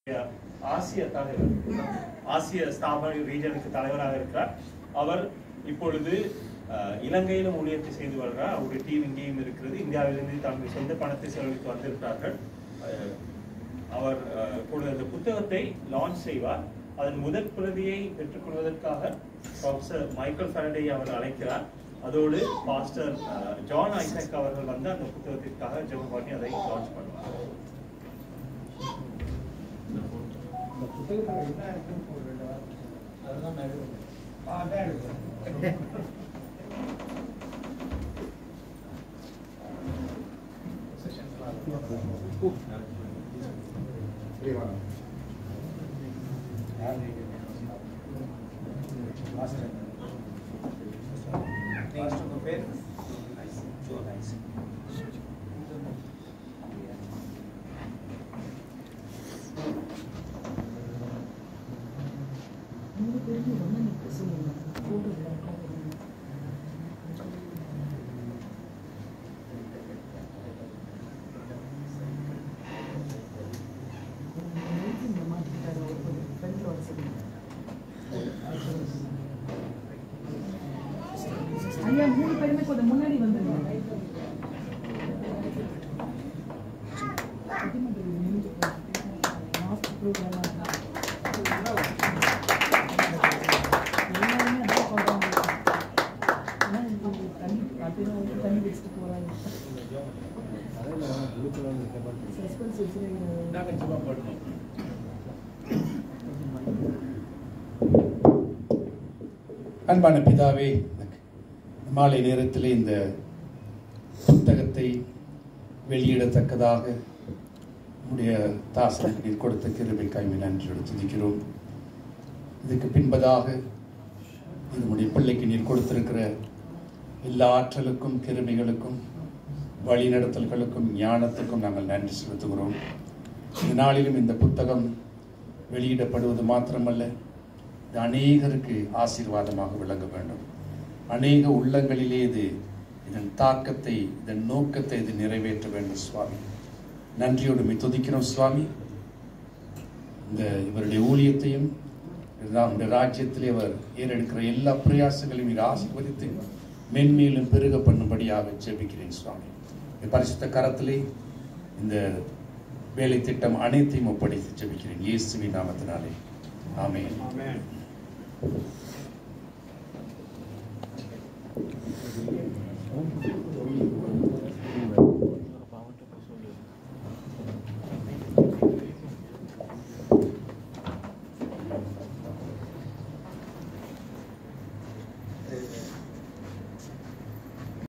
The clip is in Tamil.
ஆசிய தலைவர், ஆசிய ஸ்தாபன ரீஜனுக்கு தலைவராக இருக்கிறார். அவர் இப்பொழுது இலங்கையிலும் ஊழியத்தை செய்து வருகிறார். அவருடைய டீம் இங்கேயும் இருக்கிறது. இந்தியாவிலிருந்து தங்கள் சொந்த பணத்தை செலவழித்து வந்திருக்கிறார்கள். அவர் இப்பொழுது அந்த புத்தகத்தை லான்ச் செய்வார். அதன் முதல் பிரதியை பெற்றுக்கொள்வதற்காக ப்ரொஃபசர் மைக்கேல் ஃபாரடே அவர் அழைக்கிறார். அதோடு பாஸ்டர் ஜான் ஐசக் அவர்கள் வந்து அந்த புத்தகத்திற்காக ஜெபம் பண்ணி அதை லான்ச் பண்ணுவார். ஐயா 3 பேருமே கொஞ்சம் முன்னாடி வந்துருங்க. அன்பான பிதாவே, மாலை நேரத்தில் இந்த புத்தகத்தை வெளியிடத்தக்கதாக உடைய தாசனுக்கு நீர் கொடுத்த கிருபைக்காய் நன்றியோடு துதிக்கிறோம். இதுக்கு பின்பதாக நம்முடைய பிள்ளைக்கு நீர் கொடுத்திருக்கிற எல்லா ஆற்றலுக்கும் கிருபைகளுக்கும் வழிநடத்தல்களுக்கும் ஞானத்துக்கும் நாங்கள் நன்றி செலுத்துகிறோம். இந்த நாளிலும் இந்த புத்தகம் வெளியிடப்படுவது மாத்திரமல்ல, இது அநேகருக்கு ஆசீர்வாதமாக விளங்க வேண்டும். அநேக உள்ளங்களிலே இதன் தாக்கத்தை, இதன் நோக்கத்தை இது நிறைவேற்ற வேண்டும் சுவாமி. நன்றியோடு துதிக்கிறோம் சுவாமி. இவருடைய ஊழியத்தையும் நம்முடைய ராஜ்யத்திலே அவர் ஏறெடுக்கிற எல்லா பிரயாசங்களையும் நீர் ஆசீர்வதித்து மென்மேலும் பெருக பண்ணும்படியாக ஜெபிக்கிறேன் சுவாமி. பரிசுத்த கரத்திலே இந்த வேலை திட்டம் அனைத்தையும் ஒப்படைத்து ஜெபிக்கிறேன் இயேசுவின் நாமத்தினாலே. ஆமென். ஆமென்.